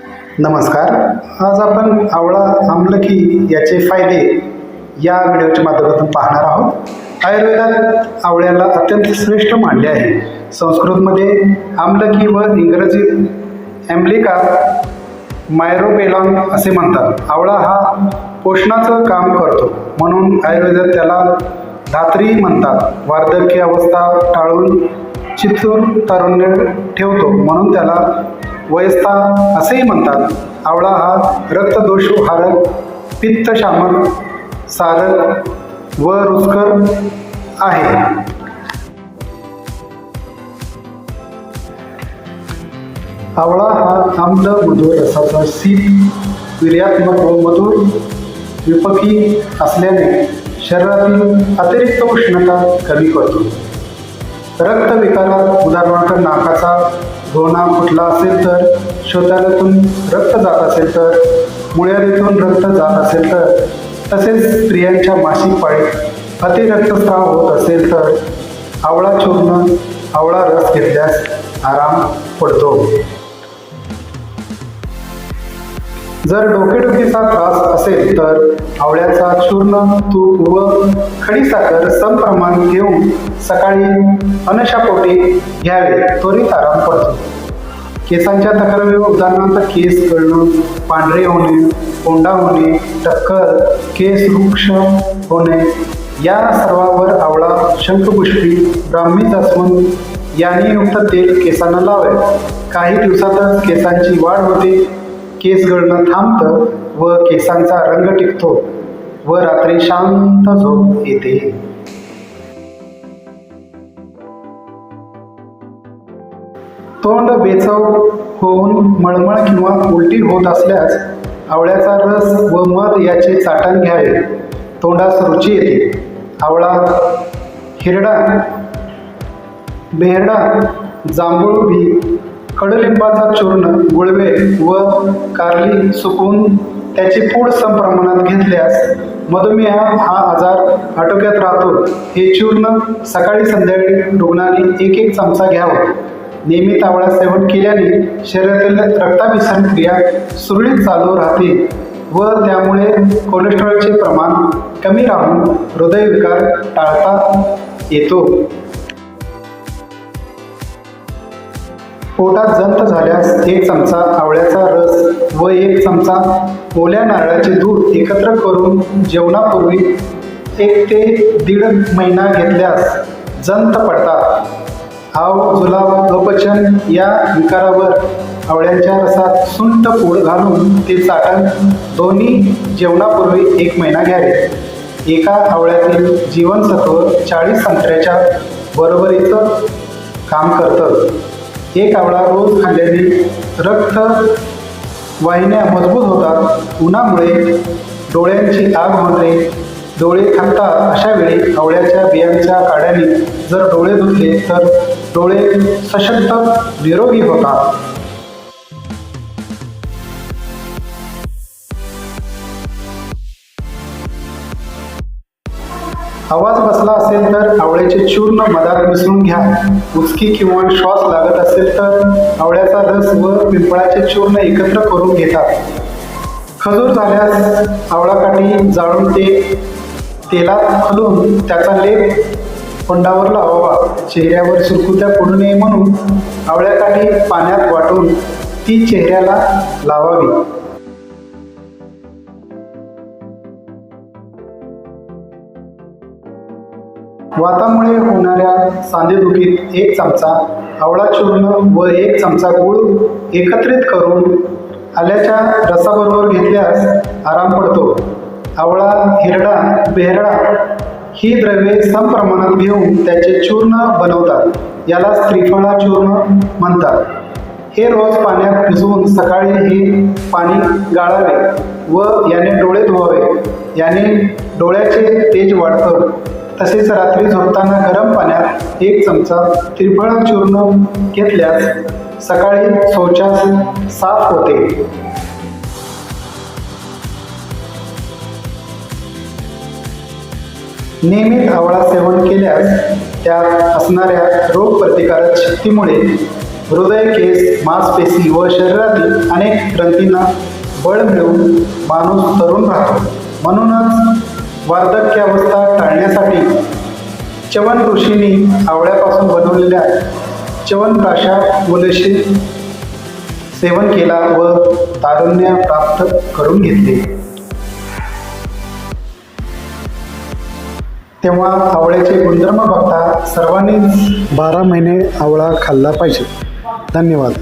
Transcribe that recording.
नमस्कार. आज आपण आवळा आमलकी याचे फायदे या व्हिडिओच्या माध्यमातून पाहणार आहोत. आयुर्वेदात आवळ्याला अत्यंत श्रेष्ठ मानले आहे. संस्कृतमध्ये आमलकी व इंग्रजीत ॲम्ब्लिका मायरोबेलॉन असे म्हणतात. आवळा हा पोषणाचं काम करतो म्हणून आयुर्वेदात त्याला धात्री म्हणतात. वार्धक्य अवस्था टाळून चितूर तारुण्य ठेवतो म्हणून त्याला वयस्था असेही म्हणतात. आवळा हा रक्तदोषहारक, पित्तशामक, सारक व रुचकर आहे. आवळा हा आम्ल मधुर रसाचा शीत, वीर्यात्मक व मधुर विपकी असल्याने शरीरातील अतिरिक्त उष्णता कमी करतो. रक्तविकारात उदाहरणार्थ नाकाचा घोणा फुटला असेल तर, शौचालयातून रक्त जात असेल तर, मुळ्यातून रक्त जात असेल तर, तसेच स्त्रियांच्या मासिक पाळीत अतिरक्तस्राव होत असेल तर आवळा चूर्ण, आवळा रस घेतल्यास आराम पडतो. जर डोकेदुखीचा त्रास असेल तर आवळ्याचा चूर्ण, तूप व खडीसाखर समप्रमाण घेऊन सकाळी अनशापोटी घ्यावे, त्वरित आराम पडतो. केसांच्या तक्रारी उदाहरणार्थ केस गळणं, पांढरे होणे, कोंडा होणे, टक्कल, केस वृक्ष होणे या सर्वावर आवळा, शंखपुष्पी, ब्राह्मी जास्वंद यांनी युक्त तेल केसांना लावावे. काही दिवसातच केसांची वाढ होते, केस गळणं थांबतं व केसांचा रंग टिकतो व रात्री शांत झोप येते. तोंड बेचव होऊन मळमळ किंवा उलटी होत असल्यास आवळ्याचा रस व मध याचे चाटण घ्यावे, तोंडास रुची येते. आवळा, हिरडा, बेहरडा, जांभूळ बी, कडुलिंबाचा चूर्ण, गुळवे व कारली सुकवून त्याची पूड समप्रमाणात घेतल्यास मधुमेह हा आजार आटोक्यात राहतो. हे चूर्ण सकाळी संध्याकाळी रुग्णाने 1-1 चमचा घ्यावा. नियमित आवळा सेवन केल्याने शरीरातील रक्ताभिसरण क्रिया सुरळीत चालू राहते व त्यामुळे कोलेस्टेरॉलचे प्रमाण कमी राहून हृदयविकार टाळता येतो. पोटात जंत झाल्यास 1 चमचा आवळ्याचा रस व 1 चमचा ओल्या नारळाचे दूध एकत्र करून जेवणापूर्वी 1 ते 1.5 महिना घेतल्यास जंत पडतात. आव, जुलाब, अपचन या विकारावर आवळ्याच्या रसात सुंठ पूड घालून ते चाटण दोन्ही जेवणापूर्वी 1 महिना घ्यावे. एका आवळ्यातील जीवनसत्व 40 संत्र्याच्या बरोबरीचं काम करतं. 1 आवळा रोज खाल्ल्याने रक्त वाहिन्या मजबूत होतात. उन्हामुळे डोळ्यांची आग होते, डोळे थकतात. अशा वेळी आवळ्याच्या बियांच्या काड्याने जर डोळे धुतले तर डोळे सशक्त निरोगी होतात. आवाज बसला असेल तर आवळ्याचे चूर्ण मधात मिसळून घ्या. उचकी किंवा श्वास लागत असेल तर आवळ्याचा रस व पिंपळाचे चूर्ण एकत्र करून घेतात. खजूर झाल्यास आवळा काठी जाळून ते तेलात घालून त्याचा लेप तोंडावर लावावा. चेहऱ्यावर सुरकुत्या पडू नये म्हणून आवळ्या काठी पाण्यात वाटून ती चेहऱ्याला लावावी. वातामुळे होणाऱ्या सांधेदुखीत 1 चमचा आवळा चूर्ण व 1 चमचा गूळ एकत्रित करून आल्याच्या रसाबरोबर घेतल्यास आराम पडतो. आवळा, हिरडा, बेहरडा ही द्रव्ये समप्रमाणात घेऊन त्याचे चूर्ण बनवतात. याला त्रिफळा चूर्ण म्हणतात. हे रोज पाण्यात भिजवून सकाळी हे पाणी गाळावे व याने डोळे धुवावे. याने डोळ्याचे तेज वाढतं. तसेच रात्री झोपताना गरम पाण्यात 1 चमचा त्रिफळा चूर्ण घेतल्यास सकाळी शौचास साफ होते. नियमित आवळा सेवन केल्यास त्यात असणाऱ्या रोगप्रतिकारक शक्तीमुळे हृदय, केस, मांसपेशी व शरीरातील अनेक ग्रंथींना बळ मिळून माणूस तरुण राहतो. म्हणूनच वार्धक्यावस्था टाळण्यासाठी च्यवन ऋषींनी आवळ्यापासून बनवलेल्या च्यवनप्राशा सेवन केला व तारुण्य प्राप्त करून घेतले. तेव्हा आवळ्याचे गुणधर्म बघता सर्वांनीच 12 महिने आवळा खाल्ला पाहिजे. धन्यवाद.